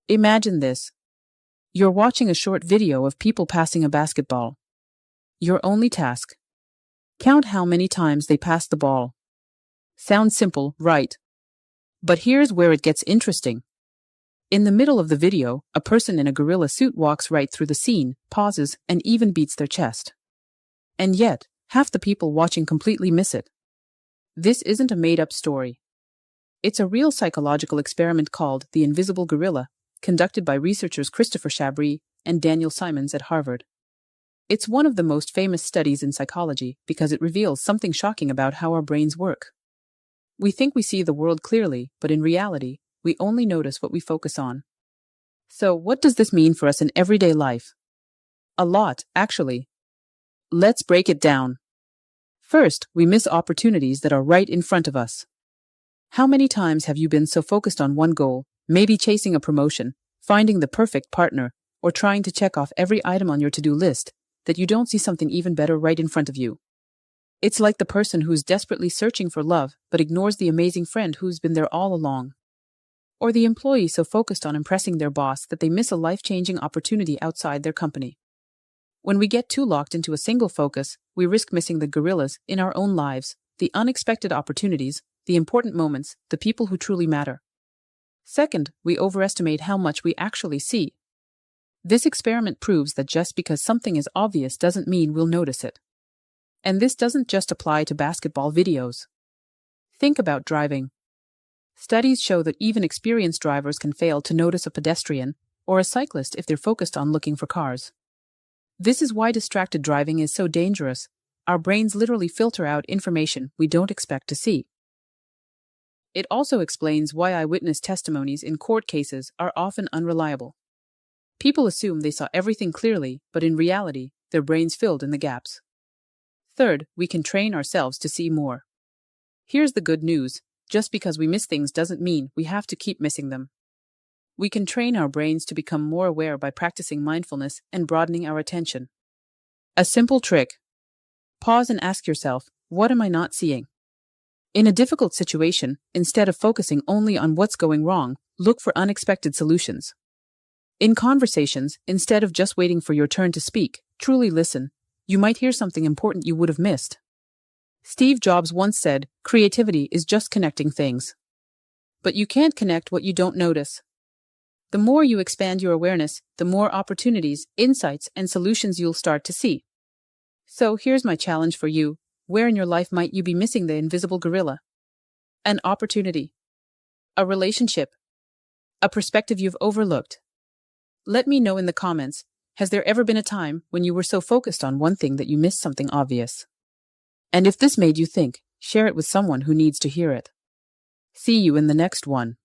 Imagine this. You're watching a short video of people passing a basketball. Your only task: count how many times they pass the ball. Sounds simple, right? But here's where it gets interesting. In the middle of the video, a person in a gorilla suit walks right through the scene, pauses, and even beats their chest. And yet, half the people watching completely miss it. This isn't a made-up story. It's a real psychological experiment called The Invisible Gorilla, conducted by researchers Christopher Chabris and Daniel Simons at Harvard. It's one of the most famous studies in psychology because it reveals something shocking about how our brains work. We think we see the world clearly, but in reality, we only notice what we focus on. So, what does this mean for us in everyday life? A lot, actually. Let's break it down. First, we miss opportunities that are right in front of us. How many times have you been so focused on one goal, maybe chasing a promotion, finding the perfect partner, or trying to check off every item on your to-do list, that you don't see something even better right in front of you? It's like the person who's desperately searching for love but ignores the amazing friend who's been there all along. Or the employee so focused on impressing their boss that they miss a life-changing opportunity outside their company. When we get too locked into a single focus, we risk missing the gorillas in our own lives, the unexpected opportunities, the important moments, the people who truly matter. Second, we overestimate how much we actually see. This experiment proves that just because something is obvious doesn't mean we'll notice it. And this doesn't just apply to basketball videos. Think about driving. Studies show that even experienced drivers can fail to notice a pedestrian or a cyclist if they're focused on looking for cars. This is why distracted driving is so dangerous. Our brains literally filter out information we don't expect to see. It also explains why eyewitness testimonies in court cases are often unreliable. People assume they saw everything clearly, but in reality, their brains filled in the gaps. Third, we can train ourselves to see more. Here's the good news. Just because we miss things doesn't mean we have to keep missing them. We can train our brains to become more aware by practicing mindfulness and broadening our attention. A simple trick. Pause and ask yourself, what am I not seeing? In a difficult situation, instead of focusing only on what's going wrong, look for unexpected solutions. In conversations, instead of just waiting for your turn to speak, truly listen. You might hear something important you would have missed. Steve Jobs once said, "Creativity is just connecting things." But you can't connect what you don't notice. The more you expand your awareness, the more opportunities, insights, and solutions you'll start to see. So here's my challenge for you. Where in your life might you be missing the invisible gorilla? An opportunity. A relationship. A perspective you've overlooked. Let me know in the comments. Has there ever been a time when you were so focused on one thing that you missed something obvious? And if this made you think, share it with someone who needs to hear it. See you in the next one.